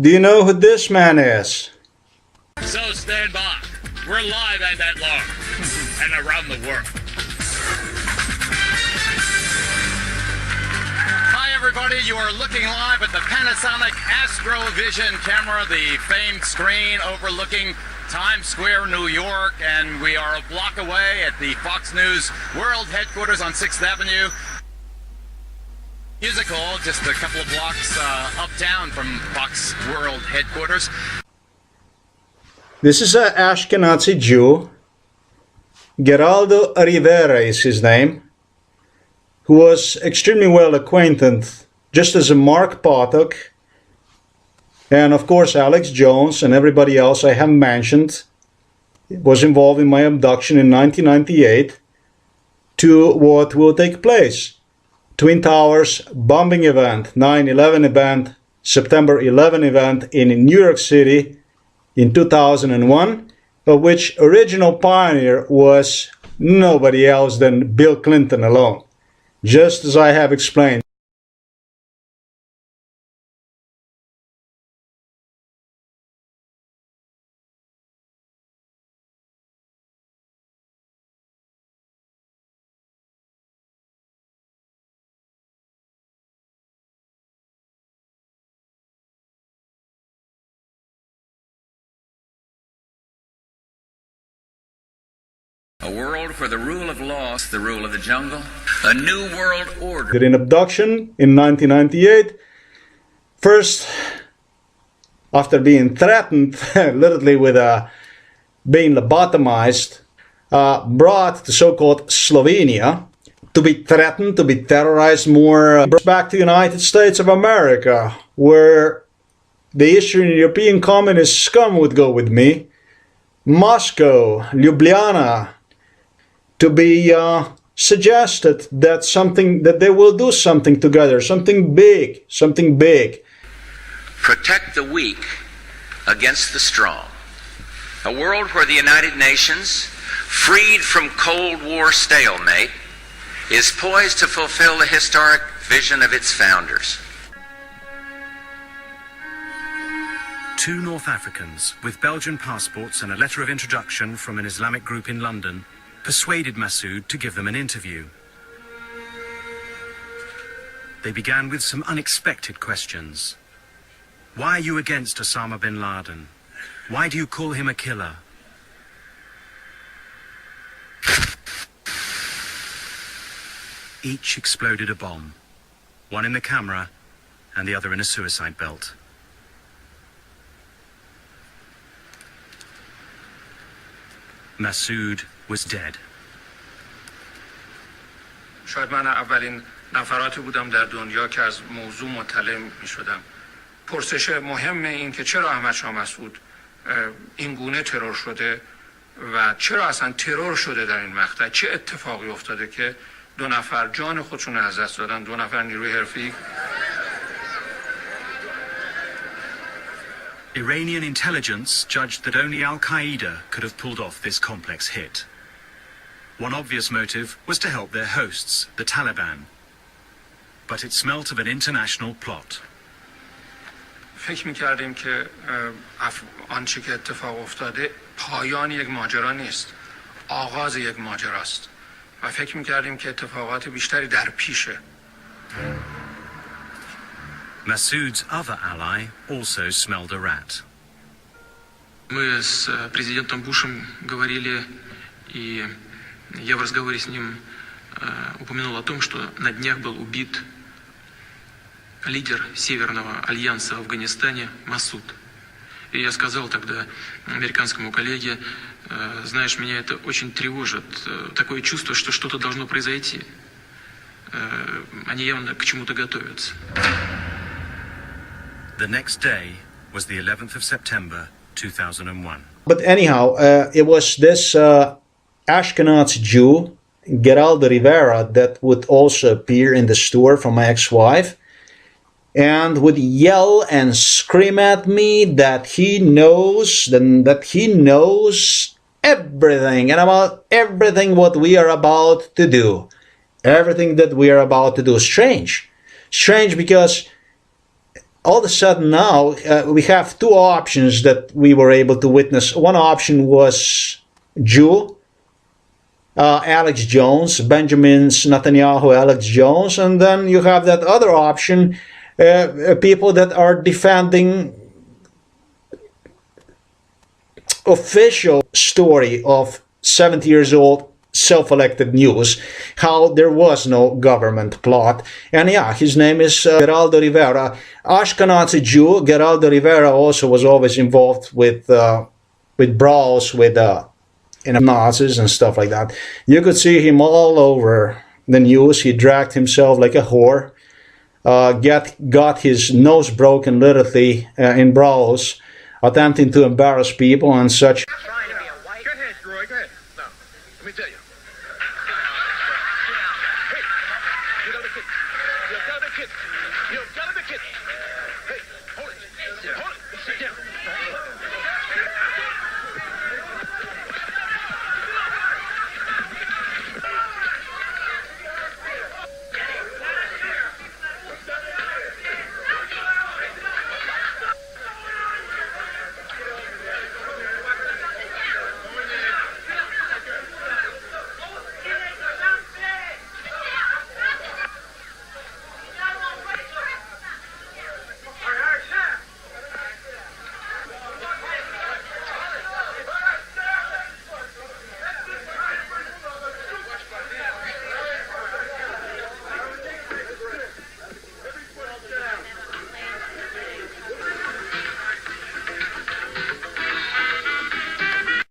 Do you know who this man is? So stand by. We're live and at large and around the world. Hi everybody, you are looking live at the Panasonic Astrovision camera, the famed screen overlooking Times Square, New York, and we are a block away at the Fox News World Headquarters on 6th Avenue. Musical, just a couple of blocks uptown from Fox World Headquarters. This is an Ashkenazi Jew. Geraldo Rivera is his name, who was extremely well acquainted, just as a Mark Potok, and of course Alex Jones and everybody else I have mentioned was involved in my abduction in 1998 to what will take place. Twin Towers bombing event, 9/11 event, September 11 event in New York City in 2001, of which original pioneer was nobody else than Bill Clinton alone, just as I have explained. A world where the rule of law is the rule of the jungle. A new world order. In abduction in 1998, first, after being threatened, literally with being lobotomized, brought to so-called Slovenia to be threatened, to be terrorized more, back to the United States of America, where the Eastern European communist scum would go with me, Moscow, Ljubljana, to be suggested that they will do something together, something big, something big. Protect the weak against the strong. A world where the United Nations, freed from Cold War stalemate, is poised to fulfill the historic vision of its founders. Two North Africans with Belgian passports and a letter of introduction from an Islamic group in London persuaded Masood to give them an interview. They began with some unexpected questions. Why are you against Osama bin Laden? Why do you call him a killer? Each exploded a bomb, one in the camera and the other in a suicide belt. Masood was dead. شاید من اولین نفراتی بودم در دنیا که از موضوع مطلع می شدم. پرسش مهم این که چرا احمد شاه مسعود این گونه ترور شده و چرا اصلا ترور شده در این مقطع، چه اتفاقی افتاده که دو نفر جان خودشون از دست دادن، دو نفر نیروی حرفی. Iranian intelligence judged that only Al-Qaeda could have pulled off this complex hit. One obvious motive was to help their hosts, the Taliban. But it smelt of an international plot. فکر می‌کردیم که آنچه که اتفاق افتاده پایان یک ماجرا نیست، آغاز یک ماجراست و فکر می‌کردیم که اتفاقات بیشتری در پیشه. Masood's other ally also smelled a rat. Мы с президентом Бушем говорили, и я в разговоре с ним упомянул о том, что на днях был убит лидер Северного альянса в Афганистане Масуд. И я сказал тогда американскому коллеге, знаешь, меня это очень тревожит, такое чувство, что что-то должно произойти. Они явно к чему-то готовятся. The next day was the 11th of September, 2001. But anyhow, it was this Ashkenazi Jew, Geraldo Rivera, that would also appear in the store from my ex-wife and would yell and scream at me that he knows everything and about everything what we are about to do. Everything that we are about to do. Strange because all of a sudden now we have two options that we were able to witness. One option was Jew, Alex Jones, Benjamin's Netanyahu, Alex Jones, and then you have that other option, people that are defending official story of 70 years old self-elected news, how there was no government plot. And yeah, his name is Geraldo Rivera, Ashkenazi Jew. Geraldo Rivera also was always involved with brawls with Nazis and stuff like that. You could see him all over the news. He dragged himself like a whore, got his nose broken literally in brawls, attempting to embarrass people and such. Trying to be a white. Go ahead, Roy. Go ahead. No, let me tell you. Hey, you gotta be kidding. You gotta be kidding. You gotta be kidding. Hey, hold it. Hold it. Sit down.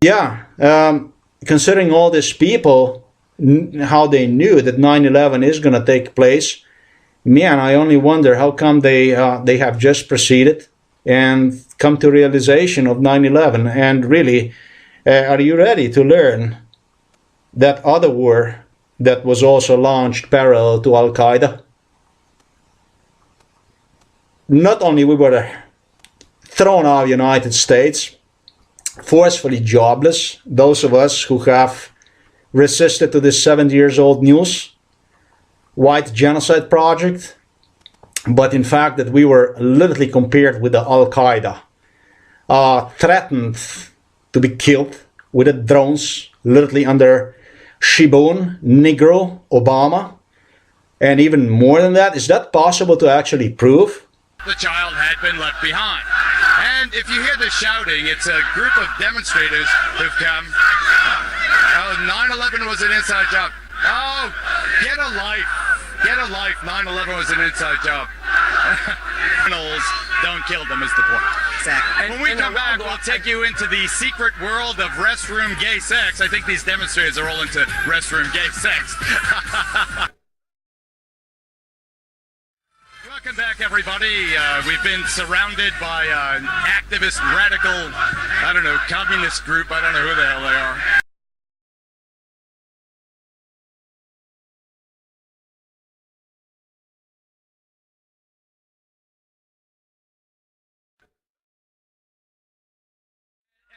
Yeah, considering all these people, how they knew that 9/11 is going to take place, man, I only wonder how come they have just proceeded and come to realization of 9/11. And really, are you ready to learn that other war that was also launched parallel to Al-Qaeda? Not only we were thrown out of the United States, forcefully jobless, those of us who have resisted to this 70 years old news, white genocide project, but in fact that we were literally compared with the Al-Qaeda, threatened to be killed with the drones, literally under Shibun, Negro, Obama, and even more than that. Is that possible to actually prove? The child had been left behind. And if you hear the shouting, it's a group of demonstrators who've come. 9/11 was an inside job. Oh, get a life. Get a life. 9/11 was an inside job. Criminals, don't kill them is the point. Exactly. When we come back, we'll take you into the secret world of restroom gay sex. I think these demonstrators are all into restroom gay sex. Welcome back, everybody. We've been surrounded by an activist, radical, I don't know, communist group. I don't know who the hell they are.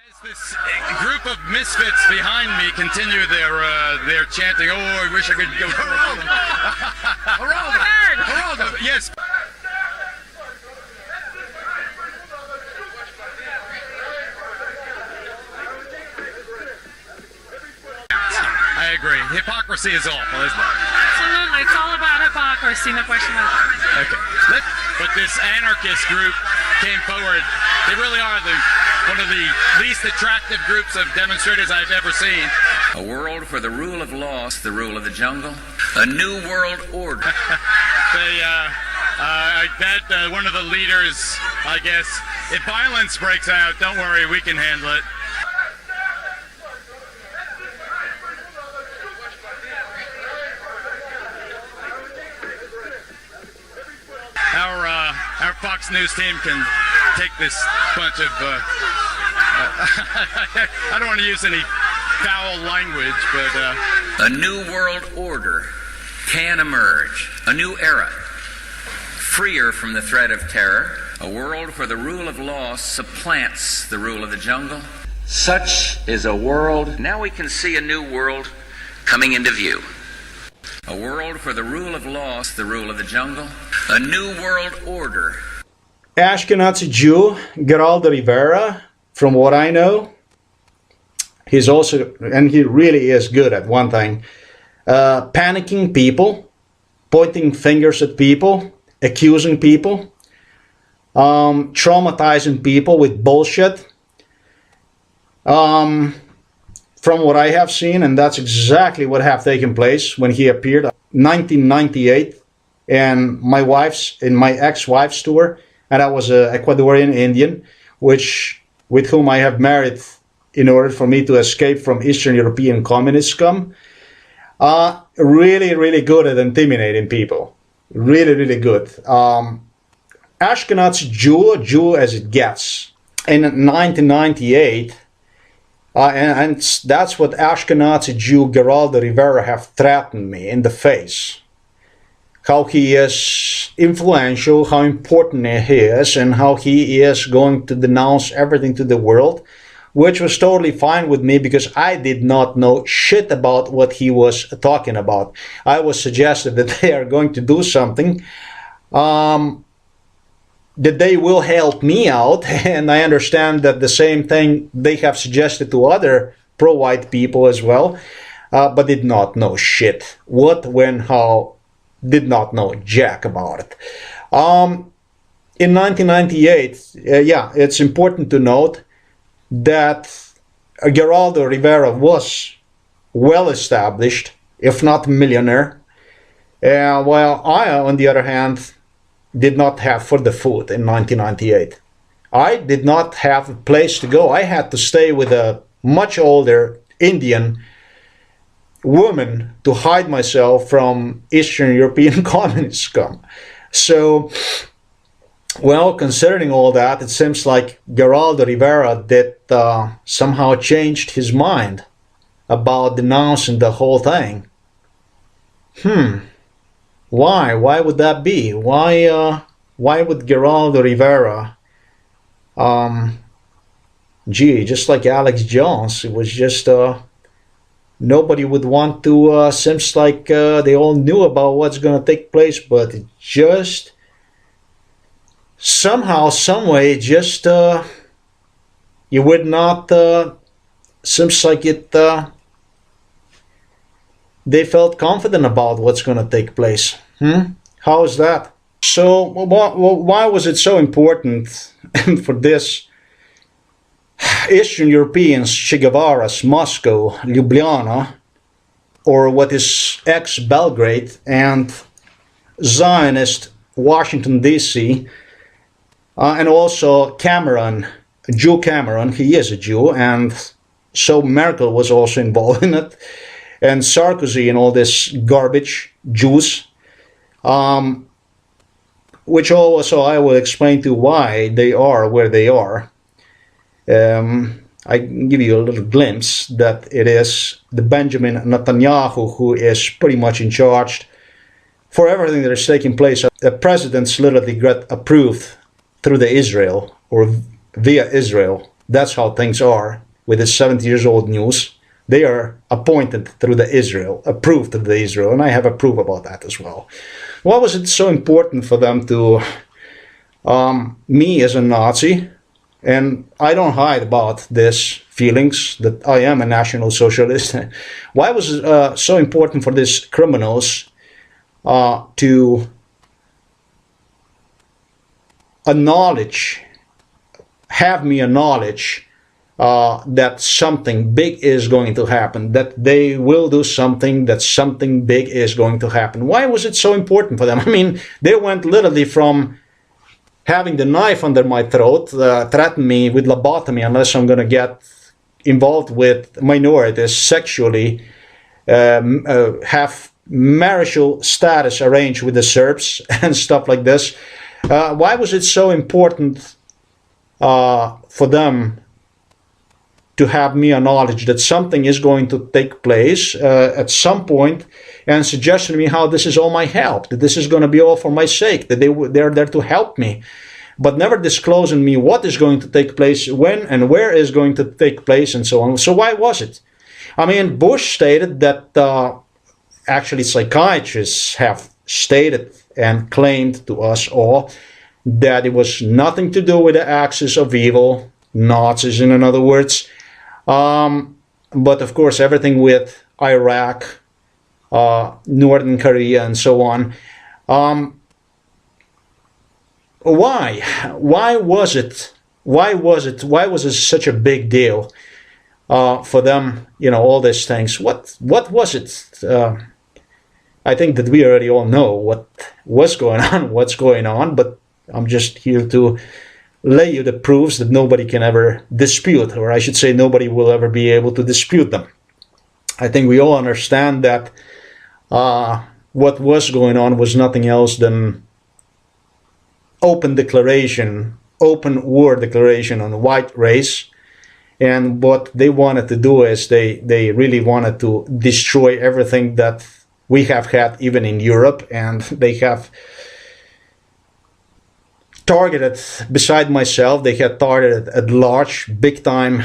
As this group of misfits behind me continue their chanting, oh, I wish I could go. Geraldo! Geraldo! Yes. I agree. Hypocrisy is awful, isn't it? Absolutely. It's all about hypocrisy, no question about it. Okay. But this anarchist group came forward. They really are one of the least attractive groups of demonstrators I've ever seen. A world where the rule of law is the rule of the jungle. A new world order. I bet one of the leaders, I guess, if violence breaks out, don't worry, we can handle it. Our Fox News team can take this bunch of, I don't want to use any foul language, but... A new world order can emerge. A new era. Freer from the threat of terror. A world where the rule of law supplants the rule of the jungle. Such is a world. Now we can see a new world coming into view. A world where the rule of law is the rule of the jungle. A new world order. Ashkenazi Jew, Geraldo Rivera, from what I know, he's also, and he really is good at one thing, panicking people, pointing fingers at people, accusing people, traumatizing people with bullshit. From what I have seen, and that's exactly what have taken place when he appeared 1998 in my ex-wife's tour, and I was an Ecuadorian Indian, with whom I have married in order for me to escape from Eastern European communist scum. Really, really good at intimidating people. Really, really good. Ashkenazi Jew as it gets. In 1998, and that's what Ashkenazi Jew Geraldo Rivera have threatened me in the face. How he is influential, how important he is, and how he is going to denounce everything to the world, which was totally fine with me because I did not know shit about what he was talking about. I was suggested that they are going to do something that they will help me out, and I understand that the same thing they have suggested to other pro-white people as well, but did not know shit. What, when, how, did not know jack about it. In 1998, yeah, it's important to note that Geraldo Rivera was well established, if not millionaire, while I, on the other hand, did not have for the food in 1998. I did not have a place to go. I had to stay with a much older Indian woman to hide myself from Eastern European communist scum. So, well, considering all that, it seems like Geraldo Rivera did somehow changed his mind about denouncing the whole thing. Why? Why would that be? Why would Geraldo Rivera, just like Alex Jones, it was just, nobody would want to, seems like they all knew about what's going to take place, but it just, somehow, some way, just, you would not, seems like it, they felt confident about what's going to take place. How is that? So why was it so important for this Eastern Europeans, Che Guevara's Moscow, Ljubljana, or what is ex-Belgrade, and Zionist Washington DC, and also Cameron, Jew Cameron, he is a Jew, and so Merkel was also involved in it, and Sarkozy and all this garbage, Jews, which also I will explain to why they are where they are. I can give you a little glimpse that it is the Benjamin Netanyahu who is pretty much in charge for everything that is taking place. The presidents literally get approved through the Israel or via Israel. That's how things are with the 70 years old news. They are appointed through the Israel, approved through the Israel, and I have approved about that as well. Why was it so important for them to, me as a Nazi, and I don't hide about this feelings that I am a National Socialist. Why was it so important for these criminals to acknowledge, have me acknowledge that something big is going to happen, that they will do something, that something big is going to happen? Why was it so important for them? I mean, they went literally from having the knife under my throat, threaten me with lobotomy unless I'm going to get involved with minorities sexually, have marital status arranged with the Serbs and stuff like this. Why was it so important for them to have me acknowledge that something is going to take place at some point, and suggesting to me how this is all my help, that this is going to be all for my sake, that they're there to help me, but never disclosing me what is going to take place, when and where is going to take place, and so on. So why was it? I mean, Bush stated that actually psychiatrists have stated and claimed to us all that it was nothing to do with the axis of evil, Nazis in other words, but of course everything with Iraq, Northern Korea, and so on. Why? Why was it? Why was it? Why was it such a big deal for them? You know, all these things. What was it? I think that we already all know what was going on, what's going on. But I'm just here to lay you the proofs that nobody can ever dispute, or I should say, nobody will ever be able to dispute them. I think we all understand that what was going on was nothing else than open declaration, open war declaration on the white race. And what they wanted to do is they really wanted to destroy everything that we have had even in Europe, and they have targeted, beside myself, they had targeted at large, big time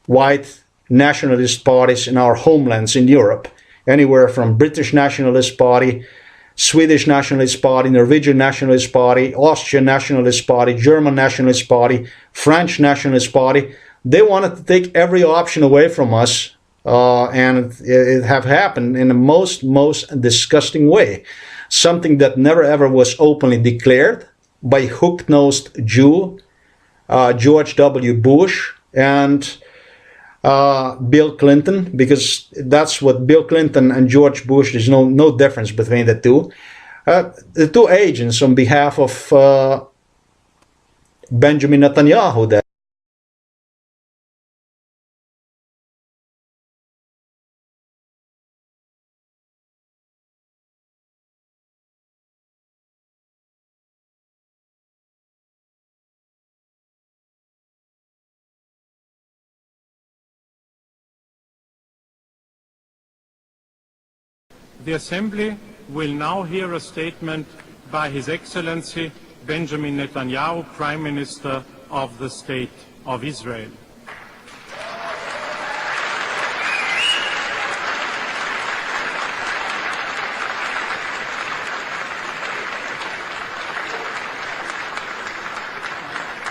white nationalist parties in our homelands in Europe, anywhere from British Nationalist Party, Swedish Nationalist Party, Norwegian Nationalist Party, Austrian Nationalist Party, German Nationalist Party, French Nationalist Party. They wanted to take every option away from us, and it have happened in the most disgusting way. Something that never ever was openly declared by hook-nosed Jew, George W. Bush, and Bill Clinton, because that's what Bill Clinton and George Bush, there's no difference between the two. The two agents on behalf of Benjamin Netanyahu that The Assembly will now hear a statement by His Excellency Benjamin Netanyahu, Prime Minister of the State of Israel.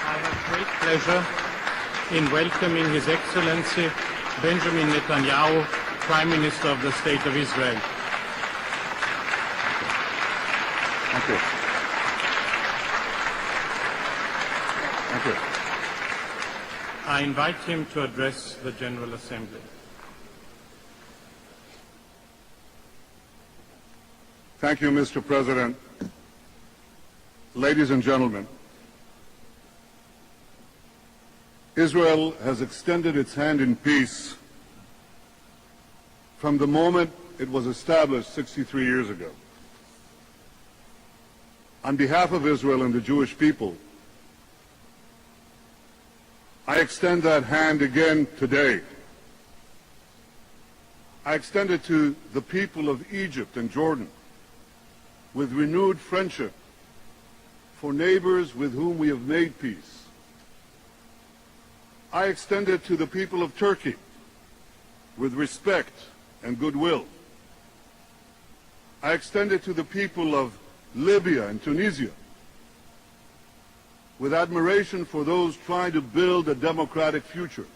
I have great pleasure in welcoming His Excellency Benjamin Netanyahu, Prime Minister of the State of Israel. Thank you. Thank you. I invite him to address the General Assembly. Thank you, Mr. President. Ladies and gentlemen, Israel has extended its hand in peace from the moment it was established 63 years ago. On behalf of Israel and the Jewish people, I extend that hand again today. I extend it to the people of Egypt and Jordan with renewed friendship for neighbors with whom we have made peace. I extend it to the people of Turkey with respect and goodwill. I extend it to the people of Libya and Tunisia with admiration for those trying to build a democratic future.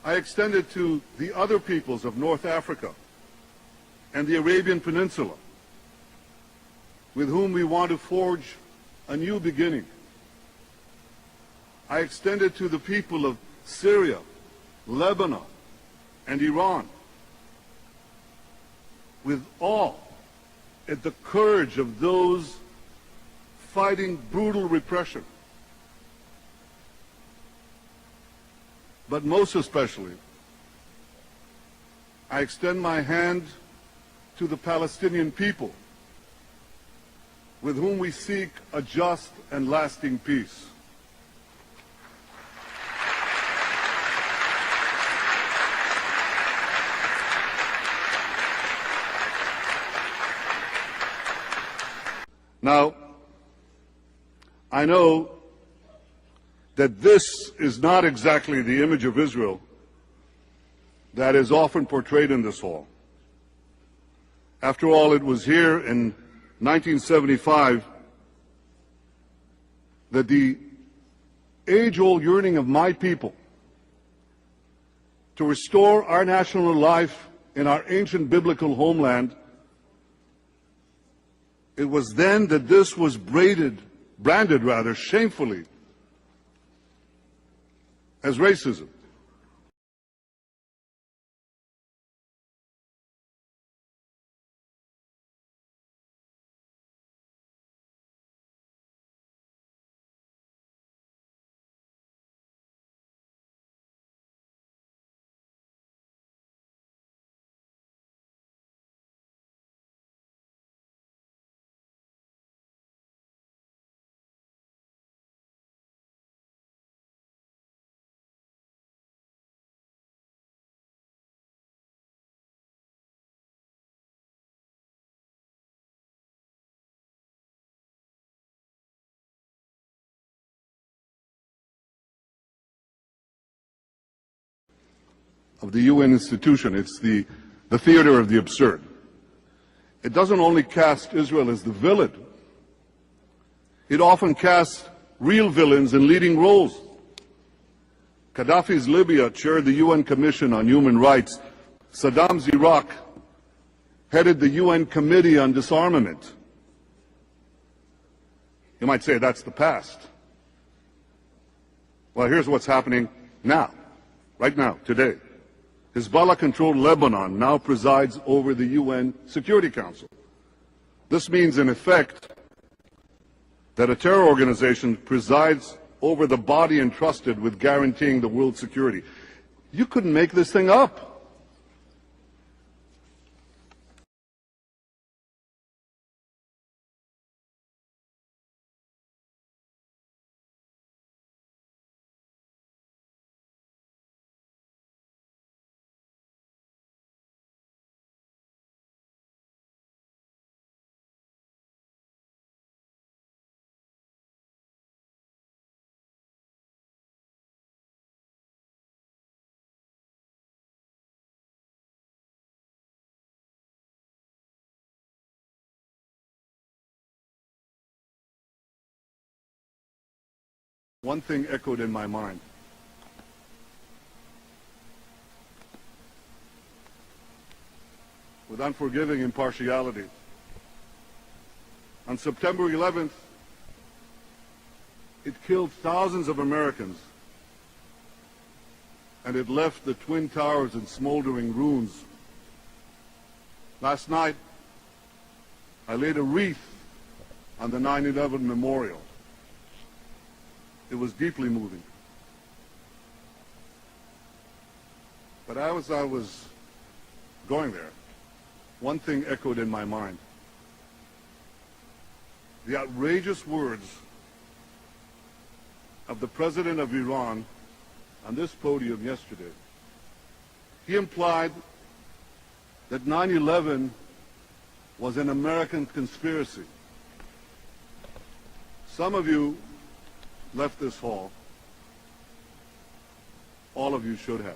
I extend it to the other peoples of North Africa and the Arabian Peninsula with whom we want to forge a new beginning. I extend it to the people of Syria, Lebanon, and Iran with awe at the courage of those fighting brutal repression. But most especially, I extend my hand to the Palestinian people with whom we seek a just and lasting peace. Now, I know that this is not exactly the image of Israel that is often portrayed in this hall. After all, it was here in 1975 that the age-old yearning of my people to restore our national life in our ancient biblical homeland, it was then that this was branded shamefully as racism. Of the UN institution. It's the theater of the absurd. It doesn't only cast Israel as the villain, it often casts real villains in leading roles. Gaddafi's Libya chaired the UN Commission on Human Rights. Saddam's Iraq headed the UN Committee on Disarmament. You might say that's the past. Well, here's what's happening now, right now, today. Hezbollah-controlled Lebanon now presides over the UN Security Council. This means, in effect, that a terror organization presides over the body entrusted with guaranteeing the world's security. You couldn't make this thing up. One thing echoed in my mind. With unforgiving impartiality. On September 11th, it killed thousands of Americans, and it left the Twin Towers in smoldering ruins. Last night, I laid a wreath on the 9/11 memorial. It was deeply moving. But as I was going there, one thing echoed in my mind. The outrageous words of the president of Iran on this podium yesterday. He implied that 9/11 was an American conspiracy. Some of you left this hall. All of you should have.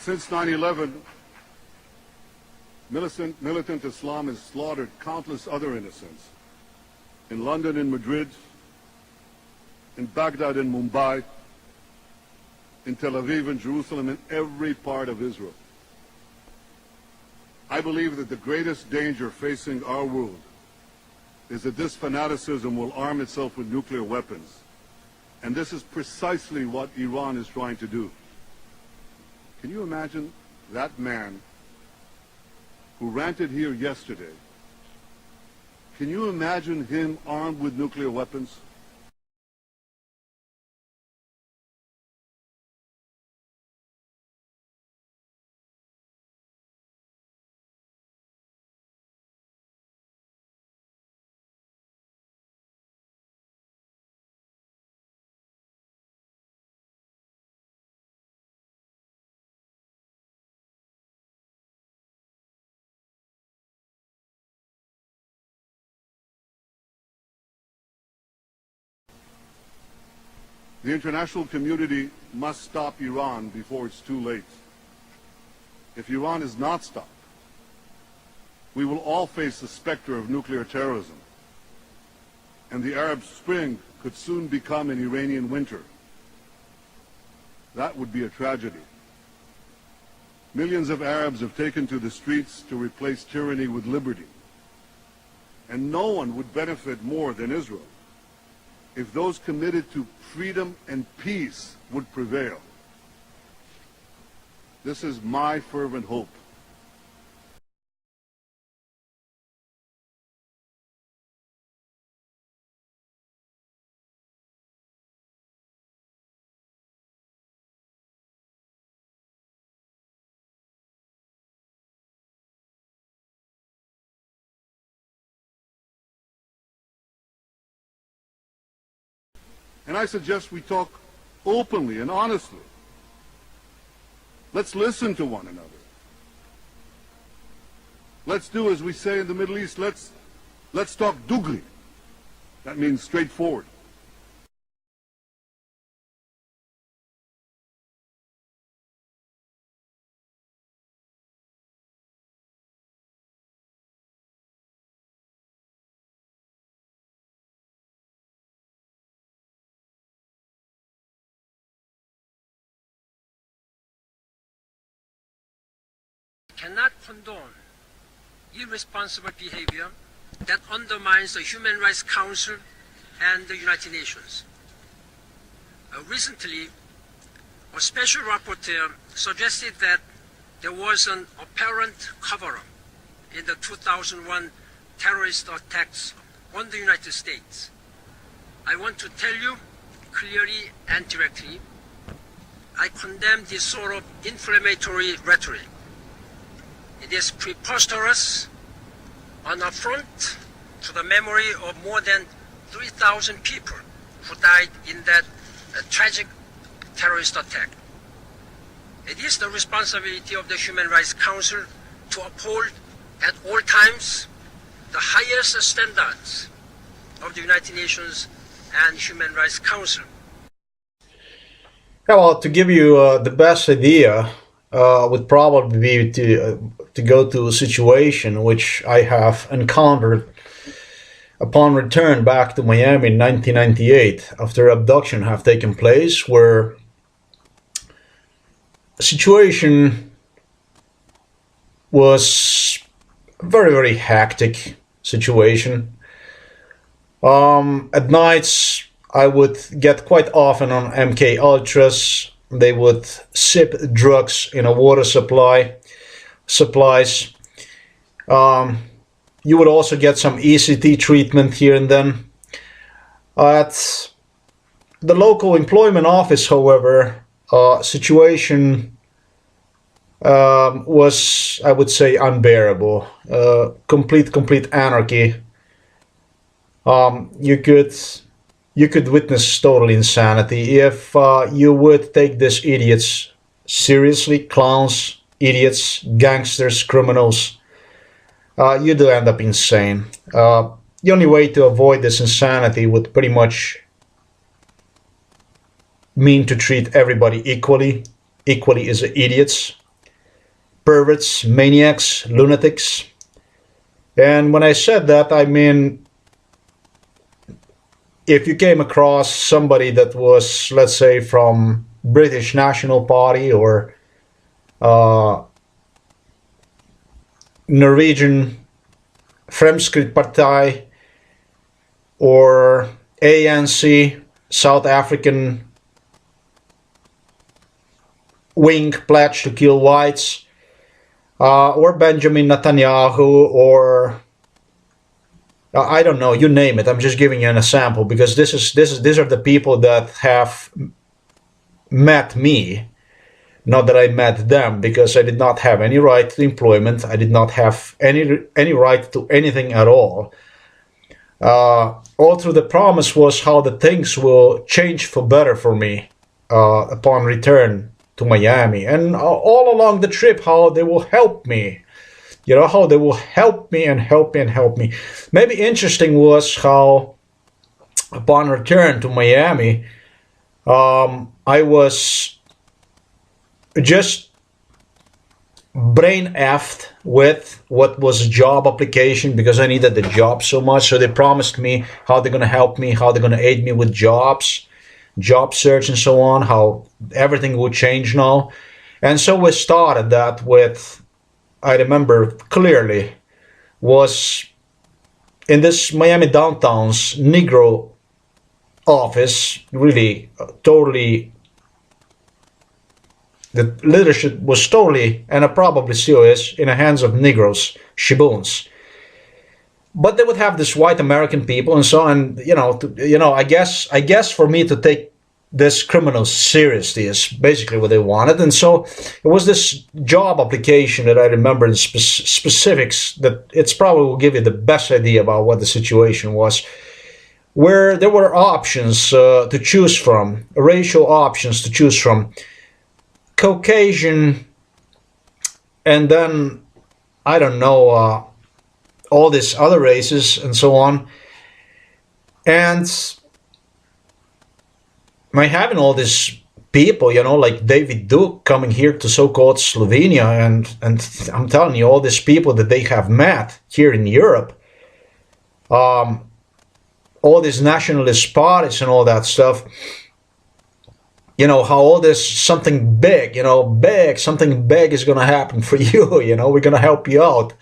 Since 9/11, militant Islam has slaughtered countless other innocents. In London and Madrid, in Baghdad and Mumbai, in Tel Aviv and Jerusalem, in every part of Israel. I believe that the greatest danger facing our world is that this fanaticism will arm itself with nuclear weapons. And this is precisely what Iran is trying to do. Can you imagine that man who ranted here yesterday? Can you imagine him armed with nuclear weapons? The international community must stop Iran before it's too late. If Iran is not stopped, we will all face the specter of nuclear terrorism, and the Arab Spring could soon become an Iranian winter. That would be a tragedy. Millions of Arabs have taken to the streets to replace tyranny with liberty. And no one would benefit more than Israel if those committed to freedom and peace would prevail. This is my fervent hope. And I suggest we talk openly and honestly. Let's listen to one another. Let's do as we say in the Middle East, let's talk dugli. That means straightforward. Cannot condone irresponsible behavior that undermines the Human Rights Council and the United Nations. Recently, a special rapporteur suggested that there was an apparent cover-up in the 2001 terrorist attacks on the United States. I want to tell you clearly and directly, I condemn this sort of inflammatory rhetoric. It is preposterous, an affront to the memory of more than 3,000 people who died in that tragic terrorist attack. It is the responsibility of the Human Rights Council to uphold at all times the highest standards of the United Nations and Human Rights Council. Yeah, well, to give you the best idea, would probably be to go to a situation which I have encountered upon return back to Miami in 1998 after abduction have taken place, where the situation was a very, very hectic situation. At nights I would get quite often on MK Ultras. They would sip drugs in a water supplies. You would also get some ECT treatment here and then. At the local employment office, however, situation was, I would say, unbearable. Complete anarchy. You could witness total insanity if you would take these idiots seriously. Clowns, idiots, gangsters, criminals. You do end up insane. The only way to avoid this insanity would pretty much mean to treat everybody equally. Equally as idiots, perverts, maniacs, lunatics. And when I said that, I mean, if you came across somebody that was, let's say, from British National Party or Norwegian Fremskrittspartiet or ANC, South African wing pledge to kill whites, or Benjamin Netanyahu, or I don't know, you name it. I'm just giving you an example because these are the people that have met me. Not that I met them, because I did not have any right to employment. I did not have any right to anything at all. All through the promise was how the things will change for better for me upon return to Miami, and all along the trip, how they will help me. You know, how they will help me and help me and help me. Maybe interesting was how upon return to Miami, I was just brain effed with what was a job application because I needed the job so much. So they promised me how they're going to help me, how they're going to aid me with jobs, job search and so on, how everything would change now. And so we started that with, I remember clearly, was in this Miami downtown's Negro office, really totally, the leadership was totally, and it probably still is, in the hands of Negroes, Shiboons. But they would have this white American people and so on. I guess for me to take this criminal seriously is basically what they wanted. And so it was this job application that I remember in specifics that it's probably will give you the best idea about what the situation was, where there were options to choose from, racial options to choose from, Caucasian, and then, I don't know, all these other races and so on. And by having all these people, like David Duke coming here to so-called Slovenia, and I'm telling you, all these people that they have met here in Europe, all these nationalist parties and all that stuff, how all this something big, something big is going to happen for you, we're going to help you out.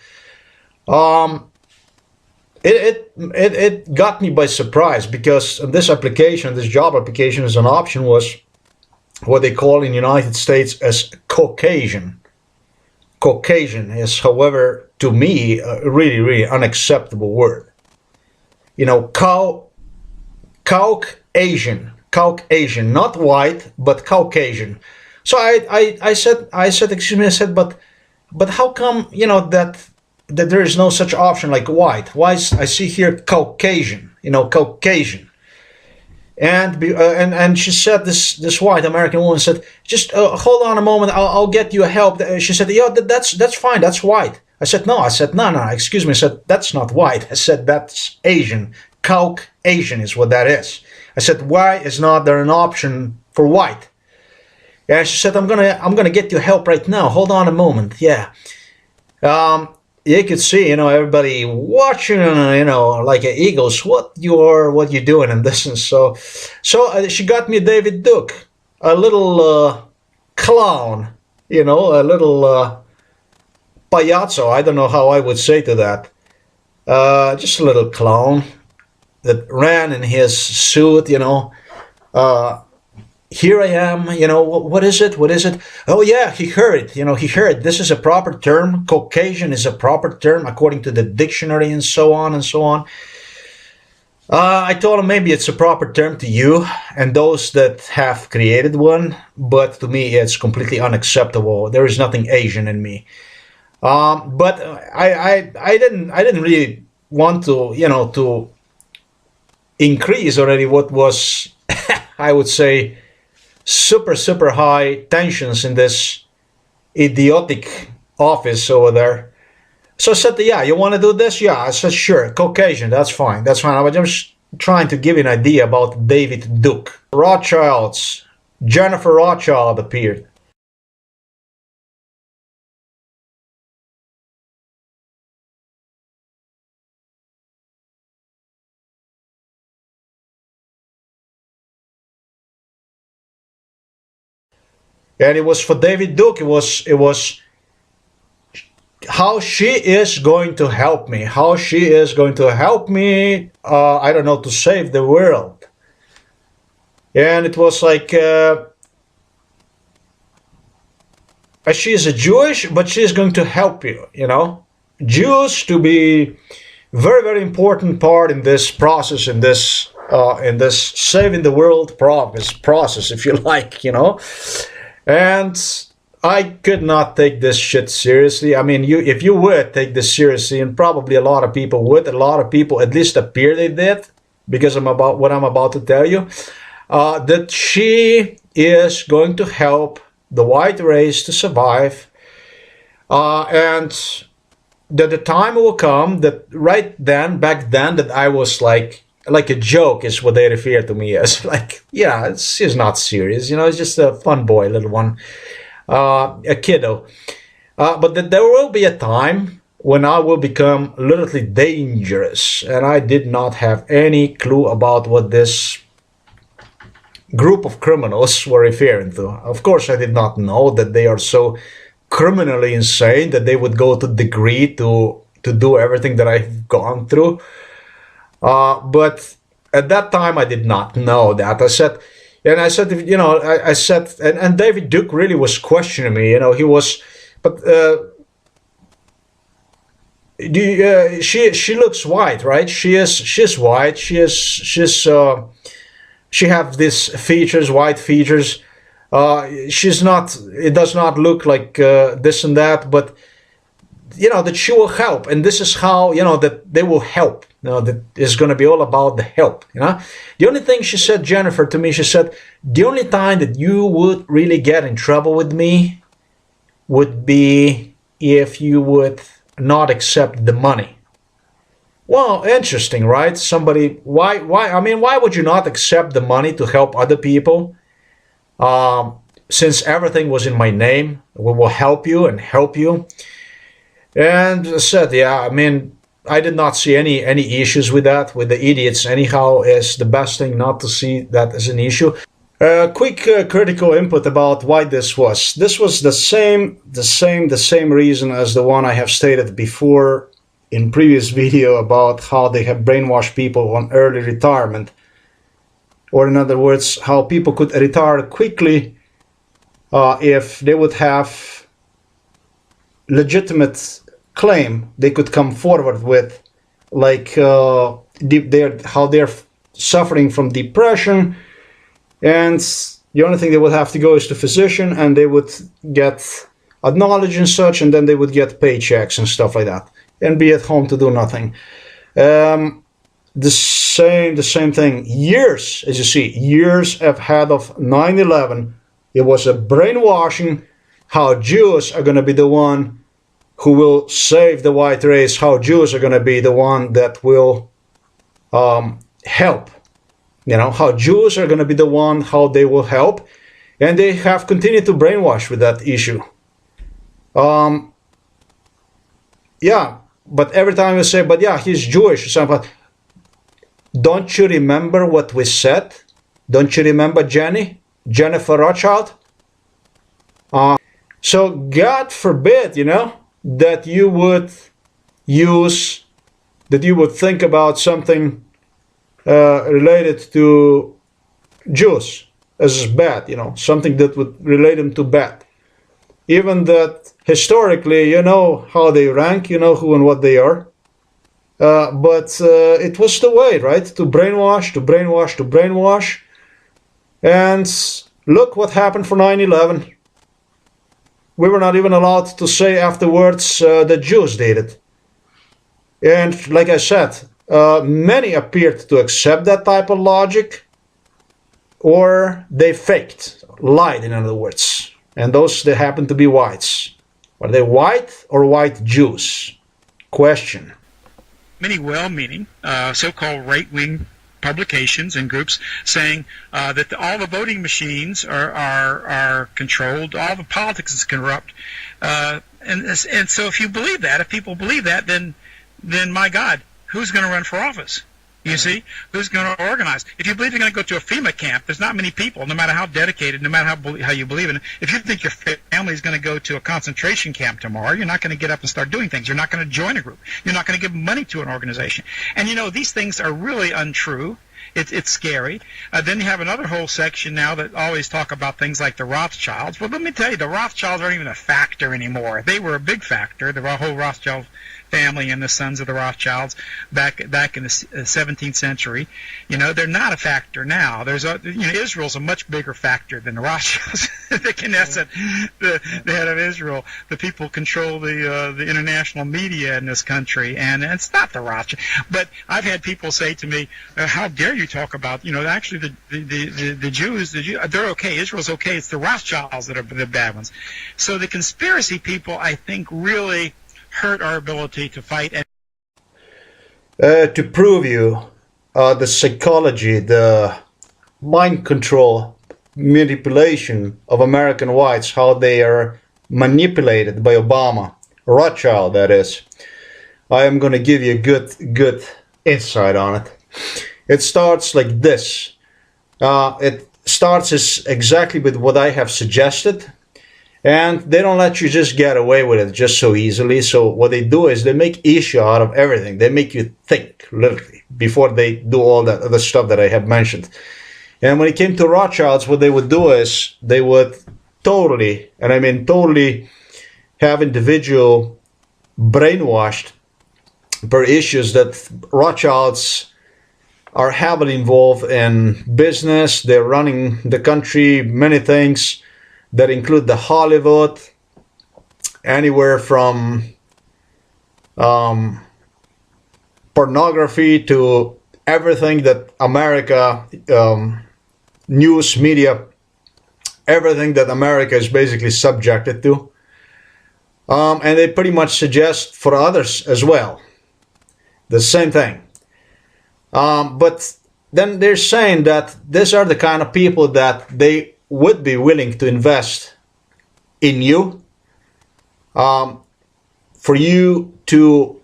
It got me by surprise because this application, this job application as an option was what they call in the United States as Caucasian. Caucasian is, however, to me, a really, really unacceptable word. Caucasian, not white, but Caucasian. So I said, excuse me, I said, but how come, that there is no such option like white? Why is, I see here Caucasian, Caucasian. And she said, this white American woman said, just hold on a moment, I'll get you help. She said, yeah, that's fine, that's white. I said, no, excuse me, I said, that's not white. I said, that's Asian. Caucasian is what that is. I said, why is not there an option for white? And she said, I'm gonna get you help right now. Hold on a moment. Yeah. You could see, everybody watching, like eagles, what you doing in this. And so she got me David Duke, a little clown, a little payaso. I don't know how I would say to that. Just a little clown that ran in his suit, here I am, what is it? Oh yeah, he heard, this is a proper term. Caucasian is a proper term according to the dictionary and so on and so on. I told him maybe it's a proper term to you and those that have created one, but to me it's completely unacceptable. There is nothing Asian in me. But I didn't really want to, to increase already what was, I would say, super high tensions in this idiotic office over there. So I said, yeah, you want to do this? Yeah, I said, sure, Caucasian, that's fine. I was just trying to give you an idea about David Duke. Rothschilds, Jennifer Rothschild appeared. And it was for David Duke, it was how she is going to help me. How she is going to help me, I don't know, to save the world. And it was like, she is a Jewish, but she is going to help you, Jews to be very, very important part in this process, in this saving the world process, if you like, And I could not take this shit seriously. I mean, if you would take this seriously, and probably a lot of people would, a lot of people at least appear they did, because about what I'm about to tell you, that she is going to help the white race to survive, and that the time will come that back then, that I was like like a joke is what they refer to me as. Like, yeah, it's not serious, you know, it's just a fun boy, little one, a kiddo. But there will be a time when I will become literally dangerous, and I did not have any clue about what this group of criminals were referring to. Of course, I did not know that they are so criminally insane that they would go to degree to do everything that I've gone through. But at that time, I did not know that. I said, you know, I said, and David Duke really was questioning me. You know, he was, but she looks white, right? She's white. She have these features, white features. She's not. It does not look like this and that, but you know that she will help, and this is how, you know, that they will help. You know, that is going to be all about the help. You know, the only thing she said, Jennifer, to me, she said, the only time that you would really get in trouble with me would be if you would not accept the money. Well, interesting, right? Somebody, why? I mean, why would you not accept the money to help other people? Since everything was in my name, we will help you and help you. And I said, yeah, I mean, I did not see any issues with that. With the idiots, anyhow, is the best thing not to see that as an issue. Quick critical input about why this was. This was the same reason as the one I have stated before in previous video about how they have brainwashed people on early retirement. Or in other words, how people could retire quickly if they would have legitimate claim they could come forward with, like how they're suffering from depression, and the only thing they would have to go is to physician, and they would get acknowledged and such, and then they would get paychecks and stuff like that, and be at home to do nothing. The same thing. Years, as you see, years ahead of 9/11, it was a brainwashing how Jews are going to be the one who will save the white race, how Jews are going to be the one that will help. You know, how Jews are going to be the one, how they will help. And they have continued to brainwash with that issue. Yeah, but every time you say, but yeah, he's Jewish or something, don't you remember what we said? Don't you remember Jennifer Rothschild? So God forbid, you know, that you would think about something related to Jews as bad, you know, something that would relate them to bad. Even that historically, you know how they rank, you know who and what they are. But it was the way, right? To brainwash. And look what happened for 9/11. We were not even allowed to say afterwards that Jews did it. And like I said, many appeared to accept that type of logic, or they faked, lied in other words. And those, they happen to be whites. Are they white or white Jews? Question. Many well-meaning, so-called right-wing publications and groups saying that all the voting machines are controlled, all the politics is corrupt, and so if you believe that, if people believe that, then my God, who's going to run for office? You see, who's going to organize? If you believe you're going to go to a FEMA camp, there's not many people, no matter how dedicated, no matter how you believe in it. If you think your family is going to go to a concentration camp tomorrow, you're not going to get up and start doing things. You're not going to join a group. You're not going to give money to an organization. And you know, these things are really untrue. It's scary. Then you have another whole section now that always talk about things like the Rothschilds. Well, let me tell you, the Rothschilds aren't even a factor anymore. They were a big factor, the whole Rothschild family and the sons of the Rothschilds back in the 17th century. You know, they're not a factor now. Israel's a much bigger factor than the Rothschilds. The Knesset, the head of Israel, the people control the international media in this country, and it's not the Rothschilds. But I've had people say to me, how dare you talk about, actually the Jews, they're okay, Israel's okay, it's the Rothschilds that are the bad ones. So the conspiracy people, I think, really hurt our ability to fight. To prove you the psychology, the mind control, manipulation of American whites, how they are manipulated by Obama, Rothschild that is, I am going to give you a good insight on it. It starts like this. It starts exactly with what I have suggested, and they don't let you just get away with it just so easily. So what they do is they make issue out of everything. They make you think, literally, before they do all that other stuff that I have mentioned. And when it came to Rothschilds, what they would do is they would totally, and I mean totally, have individual brainwashed per issues that Rothschilds are heavily involved in business. They're running the country, many things that include the Hollywood, anywhere from pornography to everything that America, news, media, everything that America is basically subjected to. And they pretty much suggest for others as well the same thing. But then they're saying that these are the kind of people that they would be willing to invest in you, for you to,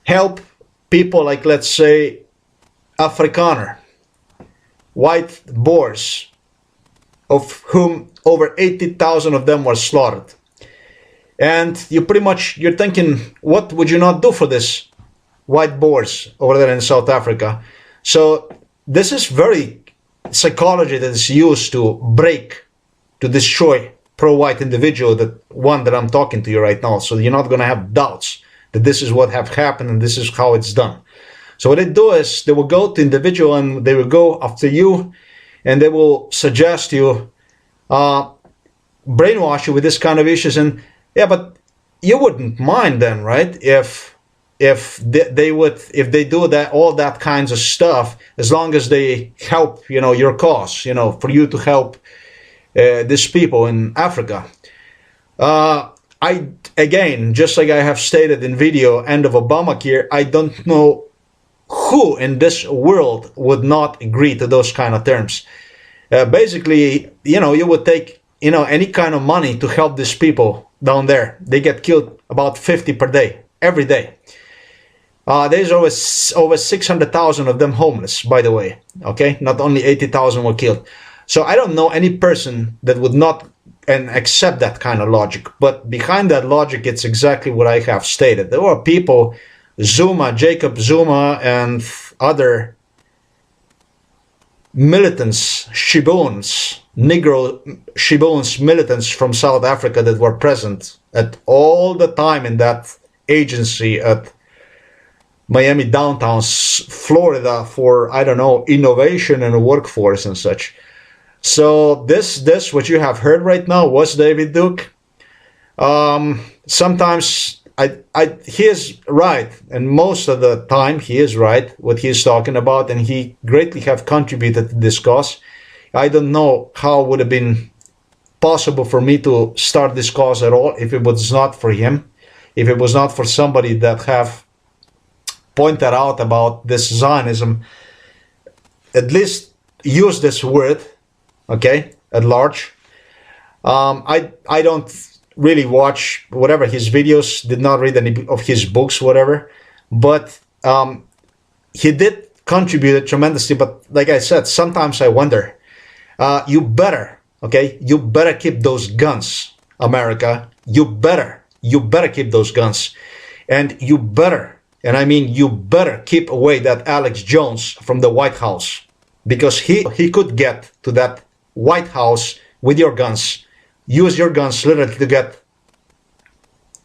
help people like, let's say, Afrikaner, white Boers, of whom over 80,000 of them were slaughtered. And you're thinking, what would you not do for this white Boers over there in South Africa? So this is very psychology that is used to destroy pro-white individual, that one that I'm talking to you right now. So you're not going to have doubts that this is what have happened and this is how it's done. So what they do is they will go to individual and they will go after you, and they will suggest you, brainwash you with this kind of issues. And yeah, but you wouldn't mind then, right? If they do that, all that kinds of stuff, as long as they help, your cause, for you to help these people in Africa. Again, just like I have stated in video end of Obamacare, I don't know who in this world would not agree to those kind of terms. Basically, you would take, any kind of money to help these people down there. They get killed about 50 per day, every day. There's over 600,000 of them homeless, by the way. Okay, not only 80,000 were killed. So I don't know any person that would not and accept that kind of logic. But behind that logic, it's exactly what I have stated. There were people, Jacob Zuma, and other militants, Shibones, Negro Shibones militants from South Africa that were present at all the time in that agency at Miami downtown, Florida, for, I don't know, innovation and workforce and such. So this what you have heard right now was David Duke. Sometimes he is right, and most of the time he is right what he is talking about, and he greatly have contributed to this cause. I don't know how it would have been possible for me to start this cause at all if it was not for him, if it was not for somebody that have pointed out about this Zionism, at least use this word, okay, at large. I don't really watch whatever his videos, did not read any of his books, whatever, but he did contribute tremendously. But like I said, sometimes I wonder, you better keep those guns, America. You better keep those guns, and you better, and I mean you better keep away that Alex Jones from the White House, because he could get to that White House with your guns, use your guns literally to get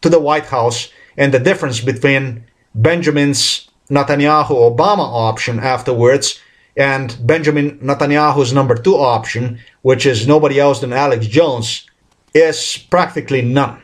to the White House. And the difference between Benjamin's Netanyahu Obama option afterwards and Benjamin Netanyahu's number 2 option, which is nobody else than Alex Jones, is practically none.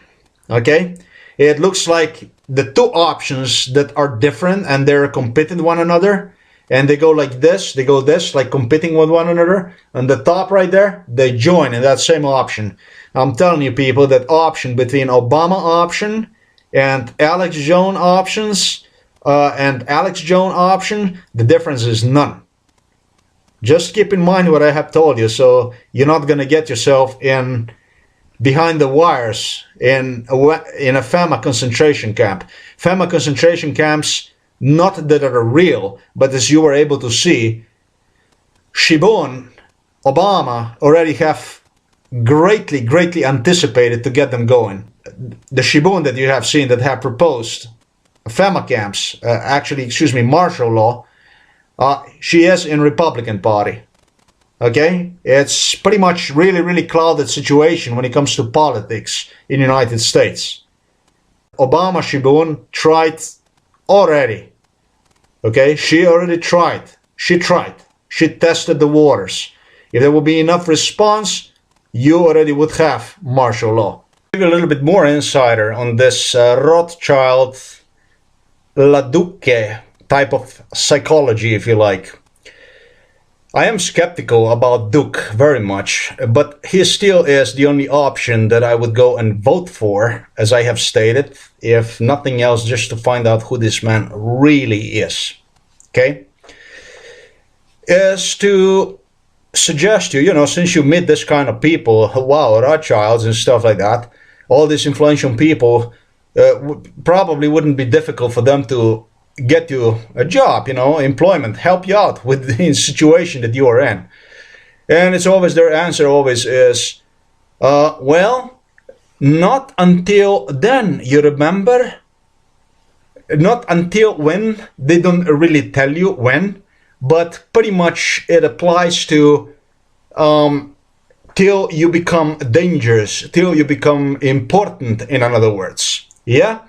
Okay? It looks like the two options that are different and they're competing one another, and they go like this, they go this, like competing with one another. On the top right there, they join in that same option. I'm telling you people, that option between Obama option and Alex Jones options and Alex Jones option, the difference is none. Just keep in mind what I have told you, so you're not going to get yourself in behind the wires in a FEMA concentration camp. FEMA concentration camps, not that are real, but as you were able to see, Shibun, Obama already have greatly anticipated to get them going. The Shibun that you have seen that have proposed FEMA camps, martial law, she is in Republican Party. Okay, it's pretty much really clouded situation when it comes to politics in the United States. Obama Shibun tried already. Okay, she already tried. She tested the waters. If there would be enough response, you already would have martial law. I'll give you a little bit more insider on this Rothschild LaDuque type of psychology, if you like. I am skeptical about Duke very much, but he still is the only option that I would go and vote for, as I have stated, if nothing else, just to find out who this man really is. Okay? Is to suggest you, since you meet this kind of people, wow, Rothschilds and stuff like that, all these influential people, probably wouldn't be difficult for them to get you a job, employment, help you out with the situation that you are in. And it's always, their answer always is, well, not until then, you remember? Not until when, they don't really tell you when, but pretty much it applies to till you become dangerous, till you become important, in other words. Yeah?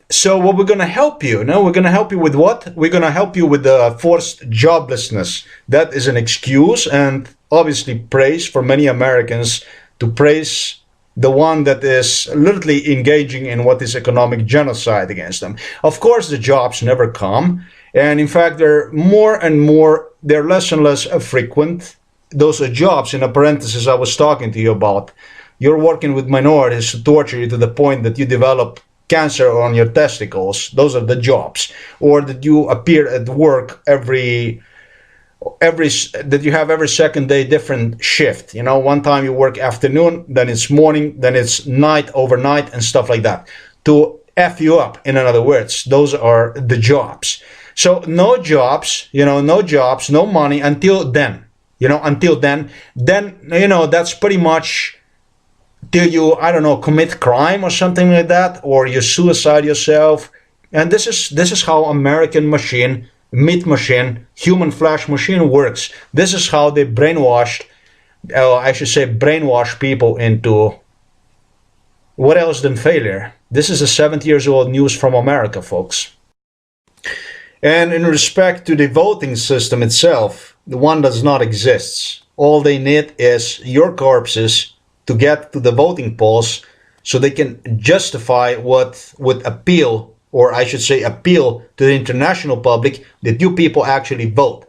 So what we're going to help you, we're going to help you with what? We're going to help you with the forced joblessness. That is an excuse and obviously praise for many Americans to praise the one that is literally engaging in what is economic genocide against them. Of course, the jobs never come. And in fact, they're more and more, they're less and less frequent. Those are jobs, in a parenthesis I was talking to you about. You're working with minorities to torture you to the point that you develop cancer on your testicles. Those are the jobs. Or that you appear at work that you have every second day different shift. One time you work afternoon, then it's morning, then it's night, overnight, and stuff like that. To F you up, in other words. Those are the jobs. So no jobs, no money until then. Until then, that's pretty much till you, commit crime or something like that, or you suicide yourself. And this is how American machine, meat machine, human flesh machine works. This is how they brainwash people into what else than failure. This is a 70-year-old news from America, folks. And in respect to the voting system itself, the one does not exist. All they need is your corpses to get to the voting polls so they can justify what would appeal, or I should say appeal to the international public, that you people actually vote.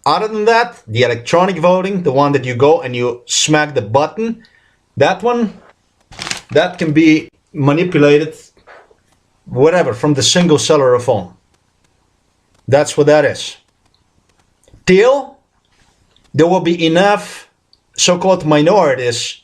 Other than that, the electronic voting, the one that you go and you smack the button, that one, that can be manipulated, whatever, from the single cellular phone. That's what that is. Till there will be enough so-called minorities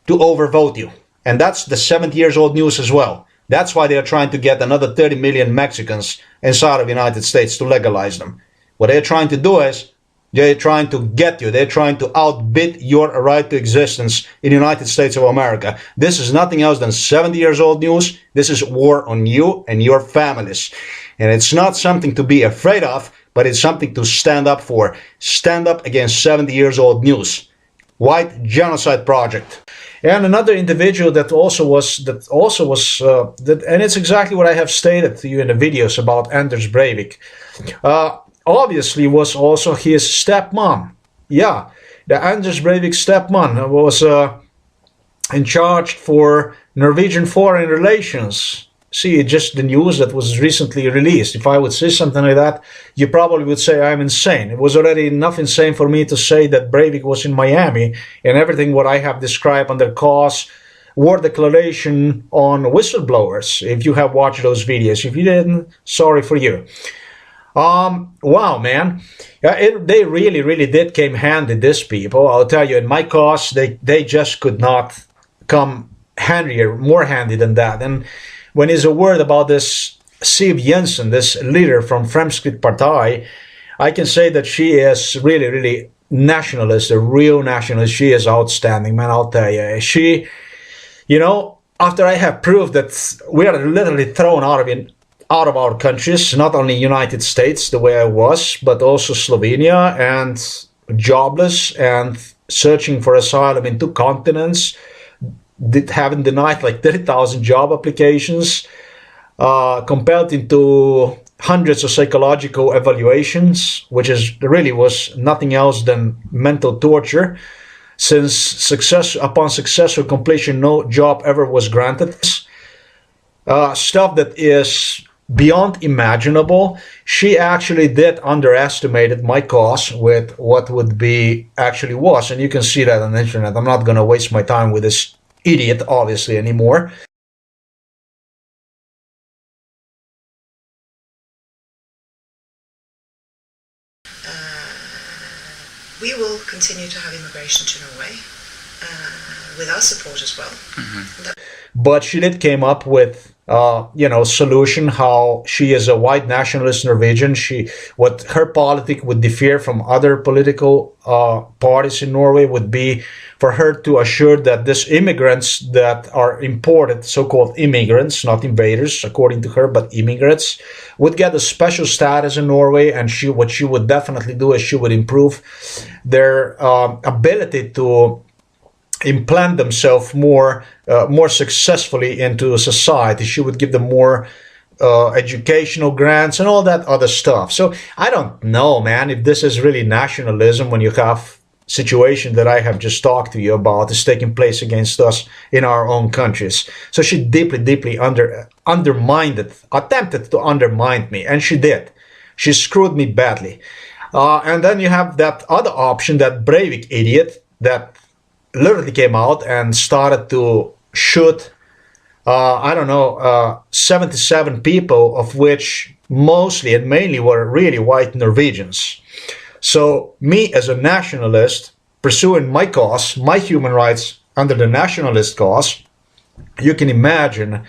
to overvote you. And that's the 70-year-old news as well. That's why they are trying to get another 30 million Mexicans inside of the United States to legalize them. What they're trying to do is, they're trying to get you. They're trying to outbid your right to existence in the United States of America. This is nothing else than 70-year-old news. This is war on you and your families. And it's not something to be afraid of, but it's something to stand up for. Stand up against 70-year-old news. White Genocide Project. And another individual and it's exactly what I have stated to you in the videos about Anders Breivik. Obviously was also his stepmom. Yeah, the Anders Breivik stepmom was in charge for Norwegian foreign relations. See, just the news that was recently released. If I would say something like that, you probably would say I'm insane. It was already enough insane for me to say that Breivik was in Miami and everything what I have described under cause war declaration on whistleblowers. If you have watched those videos, if you didn't, sorry for you. Wow, man, they really did came handy, these people. I'll tell you, in my cause, they just could not come handier, more handy than that. And when there's a word about this Siv Jensen, this leader from Fremskrittspartiet, I can say that she is really nationalist, a real nationalist. She is outstanding, man, I'll tell you. She, you know, after I have proved that we are literally thrown out of our countries, not only United States, the way I was, but also Slovenia, and jobless and searching for asylum in 2 continents, having denied like 30,000 job applications, compelled into hundreds of psychological evaluations, which is really was nothing else than mental torture, since upon successful completion no job ever was granted. Stuff that is beyond imaginable. She actually did underestimated my cause with what would be actually was, and you can see that on the internet. I'm not going to waste my time with this idiot obviously anymore. We will continue to have immigration to Norway with our support as well. But she did came up with solution how she is a white nationalist Norwegian. What her politic would differ from other political parties in Norway would be for her to assure that these immigrants that are imported, so-called immigrants, not invaders, according to her, but immigrants, would get a special status in Norway. And what she would definitely do is she would improve their ability to implant themselves more successfully into society. She would give them more educational grants and all that other stuff. So I don't know, man, if this is really nationalism when you have situation that I have just talked to you about is taking place against us in our own countries. So she deeply attempted to undermine me, and she did. She screwed me badly. And then you have that other option, that Breivik idiot that literally came out and started to shoot 77 people, of which mostly and mainly were really white Norwegians. So me as a nationalist, pursuing my cause, my human rights under the nationalist cause, you can imagine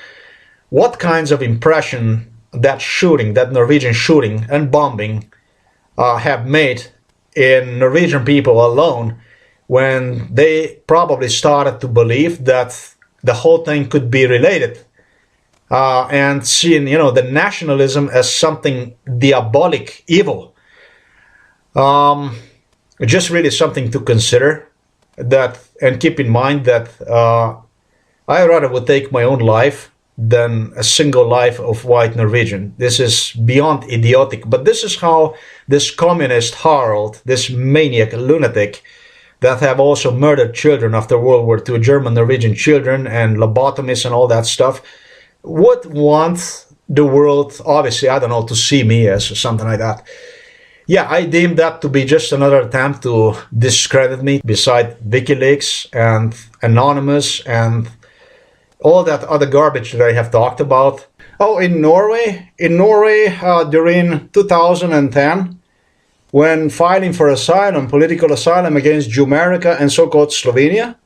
what kinds of impression that shooting, that Norwegian shooting and bombing have made in Norwegian people alone, when they probably started to believe that the whole thing could be related, and seeing, the nationalism as something diabolic, evil. Just really something to consider, that, and keep in mind that I rather would take my own life than a single life of white Norwegian. This is beyond idiotic, but this is how this communist Harald, this maniac lunatic, that have also murdered children after World War II, German Norwegian children, and lobotomies and all that stuff, would want the world, obviously, I don't know, to see me as something like that. Yeah, I deem that to be just another attempt to discredit me, beside WikiLeaks and Anonymous and all that other garbage that I have talked about. Oh, in Norway, during 2010, when filing for asylum, political asylum against Jumerica and so-called Slovenia,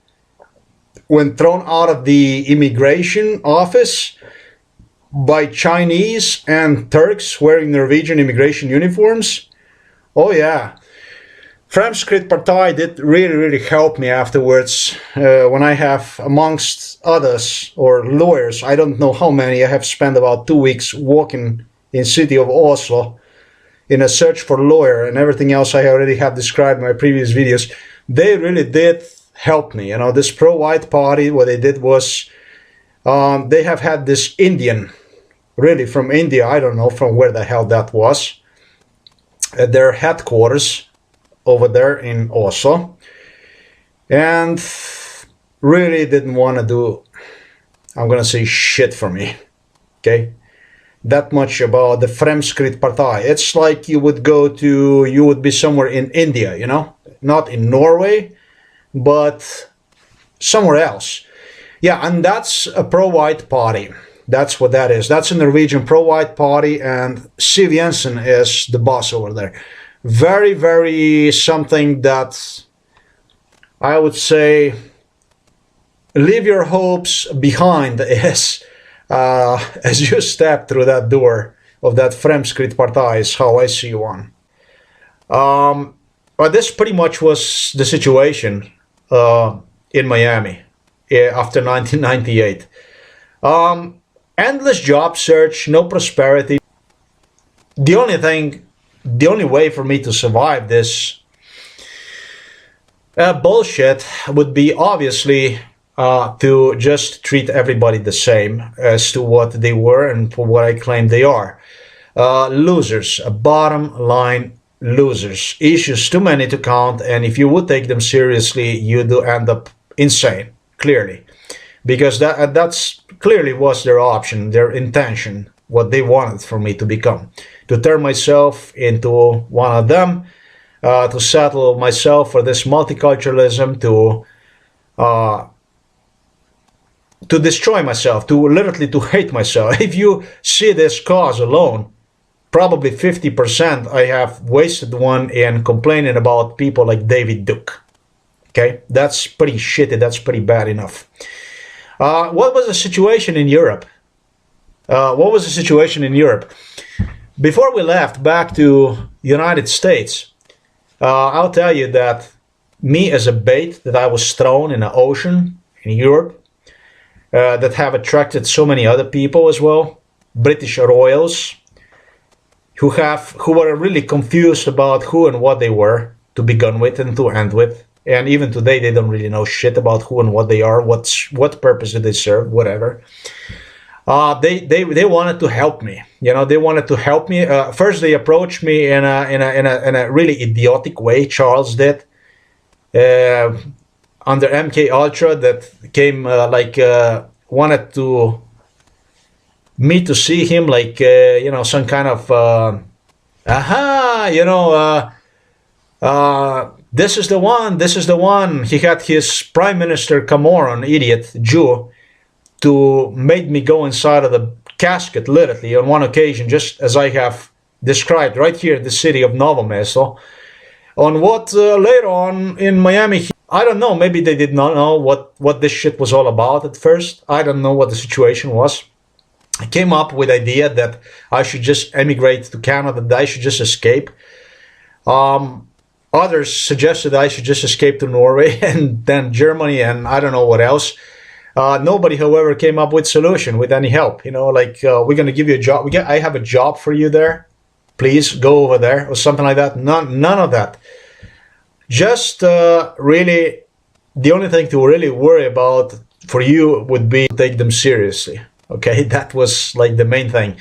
when thrown out of the immigration office by Chinese and Turks wearing Norwegian immigration uniforms. Oh yeah, Fremskrittspartiet did really help me afterwards, when I have, amongst others, or lawyers, I don't know how many, I have spent about 2 weeks walking in city of Oslo in a search for a lawyer, and everything else I already have described in my previous videos. They really did help me. This pro-white party, what they did was, they have had this Indian, really from India, I don't know from where the hell that was, at their headquarters over there in Oslo, and really didn't want to do, I'm gonna say, shit for me, okay? That much about the Fremskrittspartiet. It's like you would be somewhere in India, not in Norway, but somewhere else. Yeah, and that's a pro-white party. That's what that is. That's a Norwegian pro-white party, and Siv Jensen is the boss over there. Very, very something that I would say leave your hopes behind is as you step through that door of that Fremskrittspartiet is how I see one. But this pretty much was the situation in Miami after 1998. Endless job search, no prosperity. The only way for me to survive this bullshit would be obviously to just treat everybody the same as to what they were and for what I claim they are. Losers, bottom line losers. Issues too many to count, and if you would take them seriously, you do end up insane, clearly. Because that's clearly was their option, their intention, what they wanted for me to become. To turn myself into one of them, to settle myself for this multiculturalism, to destroy myself, to literally to hate myself. If you see this cause alone, probably 50% I have wasted one in complaining about people like David Duke. Okay, that's pretty shitty, that's pretty bad enough. What was the situation in Europe? What was the situation in Europe? Before we left back to United States, I'll tell you that me as a bait that I was thrown in an ocean in Europe, that have attracted so many other people as well, British royals, who were really confused about who and what they were to begin with and to end with. And even today, they don't really know shit about who and what they are, what purpose do they serve, whatever. They wanted to help me. You know, they wanted to help me. First, they approached me in a really idiotic way. Charles did under MK Ultra, that came wanted to me to see him like some kind of this is the one, this is the one. He had his prime minister Cameron, idiot Jew, to make me go inside of the casket, literally, on one occasion, just as I have described right here in the city of Novo Mesto. On what later on in Miami, I don't know, maybe they did not know what this shit was all about at first. I don't know what the situation was. I came up with the idea that I should just emigrate to Canada, that I should just escape. Others suggested I should just escape to Norway and then Germany and I don't know what else. Nobody, however, came up with solution, with any help. You know, like, we're going to give you a job. I have a job for you there. Please go over there, or something like that. None of that. Just really, the only thing to really worry about for you would be to take them seriously. Okay, that was like the main thing.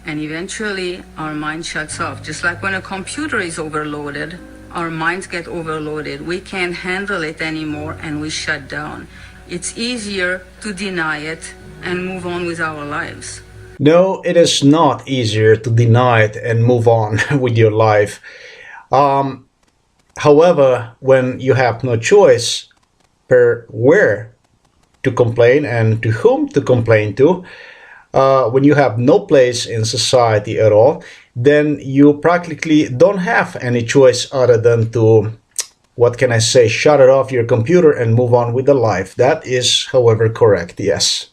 And eventually our mind shuts off. Just like when a computer is overloaded, our minds get overloaded. We can't handle it anymore and we shut down. It's easier to deny it and move on with our lives. No, it is not easier to deny it and move on with your life. However, when you have no choice per where to complain and to whom to complain to, when you have no place in society at all, then you practically don't have any choice other than to, what can I say, shut it off your computer and move on with the life. That is, however, correct, yes.